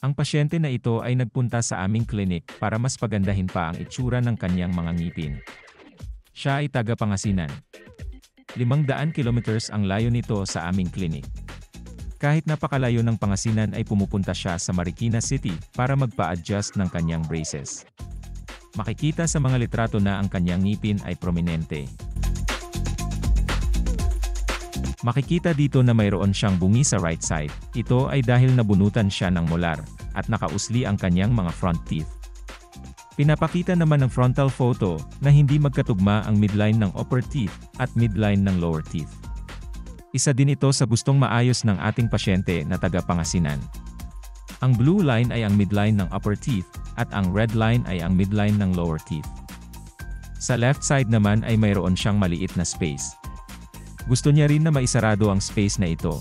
Ang pasyente na ito ay nagpunta sa aming klinik para mas pagandahin pa ang itsura ng kanyang mga ngipin. Siya ay taga-Pangasinan. 500 kilometers ang layo nito sa aming klinik. Kahit napakalayo ng Pangasinan ay pumupunta siya sa Marikina City para magpa-adjust ng kanyang braces. Makikita sa mga litrato na ang kanyang ngipin ay prominente. Makikita dito na mayroon siyang bungi sa right side. Ito ay dahil nabunutan siya ng molar, at nakausli ang kanyang mga front teeth. Pinapakita naman ng frontal photo na hindi magkatugma ang midline ng upper teeth at midline ng lower teeth. Isa din ito sa gustong maayos ng ating pasyente na taga-Pangasinan. Ang blue line ay ang midline ng upper teeth, at ang red line ay ang midline ng lower teeth. Sa left side naman ay mayroon siyang maliit na space. Gusto niya rin na maisarado ang space na ito.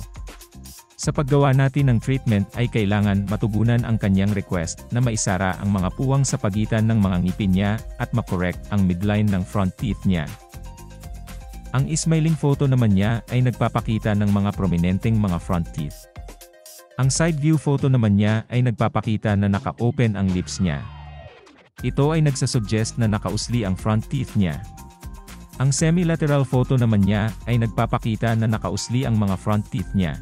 Sa paggawa natin ng treatment ay kailangan matugunan ang kanyang request na maisara ang mga puwang sa pagitan ng mga ngipin niya at makorek ang midline ng front teeth niya. Ang smiling photo naman niya ay nagpapakita ng mga prominenteng mga front teeth. Ang side view photo naman niya ay nagpapakita na naka-open ang lips niya. Ito ay nagsasuggest na nakausli ang front teeth niya. Ang semi-lateral photo naman niya ay nagpapakita na nakausli ang mga front teeth niya.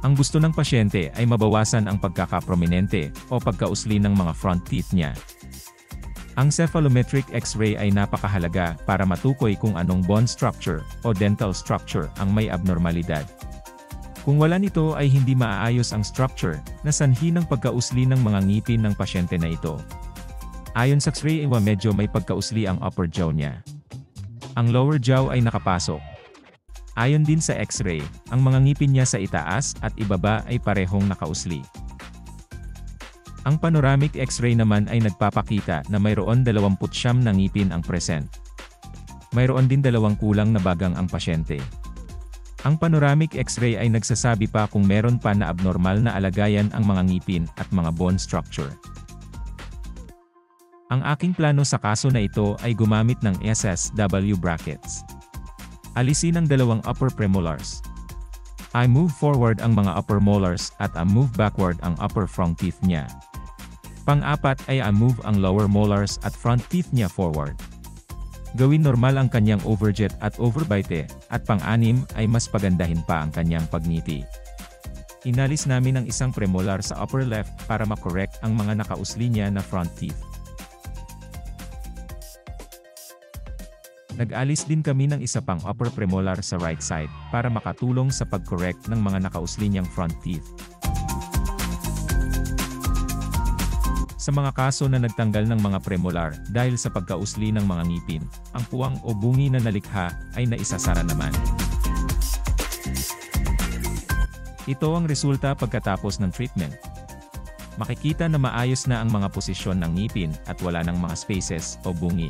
Ang gusto ng pasyente ay mabawasan ang pagkakaprominente o pagkausli ng mga front teeth niya. Ang cephalometric X-ray ay napakahalaga para matukoy kung anong bone structure o dental structure ang may abnormalidad. Kung wala nito ay hindi maaayos ang structure na sanhi ng pagkausli ng mga ngipin ng pasyente na ito. Ayon sa X-ray medyo may pagkausli ang upper jaw niya. Ang lower jaw ay nakapasok. Ayon din sa X-ray, ang mga ngipin niya sa itaas at ibaba ay parehong nakausli. Ang panoramic X-ray naman ay nagpapakita na mayroon 29 na ngipin ang present. Mayroon din 2 kulang na bagang ang pasyente. Ang panoramic X-ray ay nagsasabi pa kung meron pa na abnormal na alagayan ang mga ngipin at mga bone structure. Ang aking plano sa kaso na ito ay gumamit ng SSW brackets. Alisin ang 2 upper premolars. I move forward ang mga upper molars at I move backward ang upper front teeth niya. Pang-apat ay I move ang lower molars at front teeth niya forward. Gawin normal ang kanyang overjet at overbite, at pang-anim ay mas pagandahin pa ang kanyang pagngiti. Inalis namin ang isang premolar sa upper left para makorek ang mga nakausli niya na front teeth. Nag-alis din kami ng isa pang upper premolar sa right side para makatulong sa pag-correct ng mga nakausli niyang front teeth. Sa mga kaso na nagtanggal ng mga premolar dahil sa pagkausli ng mga ngipin, ang puwang o bungi na nalikha ay naisasara naman. Ito ang resulta pagkatapos ng treatment. Makikita na maayos na ang mga posisyon ng ngipin at wala ng mga spaces o bungi.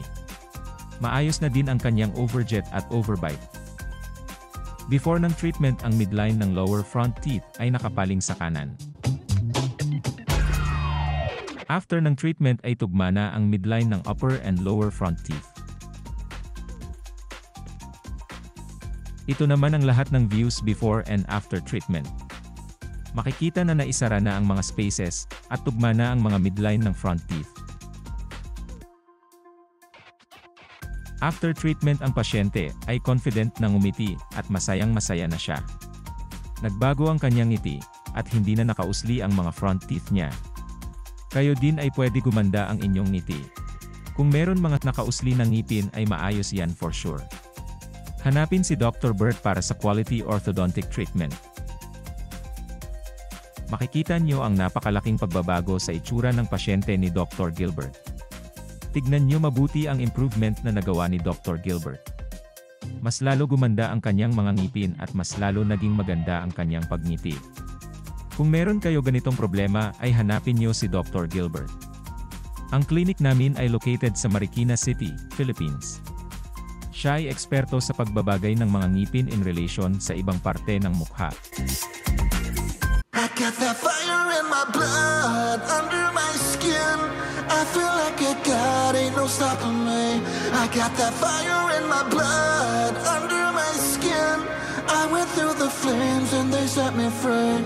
Maayos na din ang kanyang overjet at overbite. Before ng treatment, ang midline ng lower front teeth ay nakapaling sa kanan. After ng treatment ay tugma na ang midline ng upper and lower front teeth. Ito naman ang lahat ng views before and after treatment. Makikita na naisara na ang mga spaces at tugma na ang mga midline ng front teeth. After treatment, ang pasyente ay confident na ngumiti at masayang-masaya na siya. Nagbago ang kanyang ngiti at hindi na nakausli ang mga front teeth niya. Kayo din ay pwede gumanda ang inyong ngiti. Kung meron mga nakausli ng ngipin ay maayos yan for sure. Hanapin si Dr. Bert para sa quality orthodontic treatment. Makikita niyo ang napakalaking pagbabago sa itsura ng pasyente ni Dr. Gilbert. Tignan niyo mabuti ang improvement na nagawa ni Dr. Gilbert. Mas lalo gumanda ang kanyang mga ngipin at mas lalo naging maganda ang kanyang pagngiti. Kung meron kayo ganitong problema ay hanapin niyo si Dr. Gilbert. Ang clinic namin ay located sa Marikina City, Philippines. Siya ay eksperto sa pagbabagay ng mga ngipin in relation sa ibang parte ng mukha. I got that fire in my blood, under my skin. I feel like a god, ain't no stopping me. I got that fire in my blood, under my skin. I went through the flames and they set me free.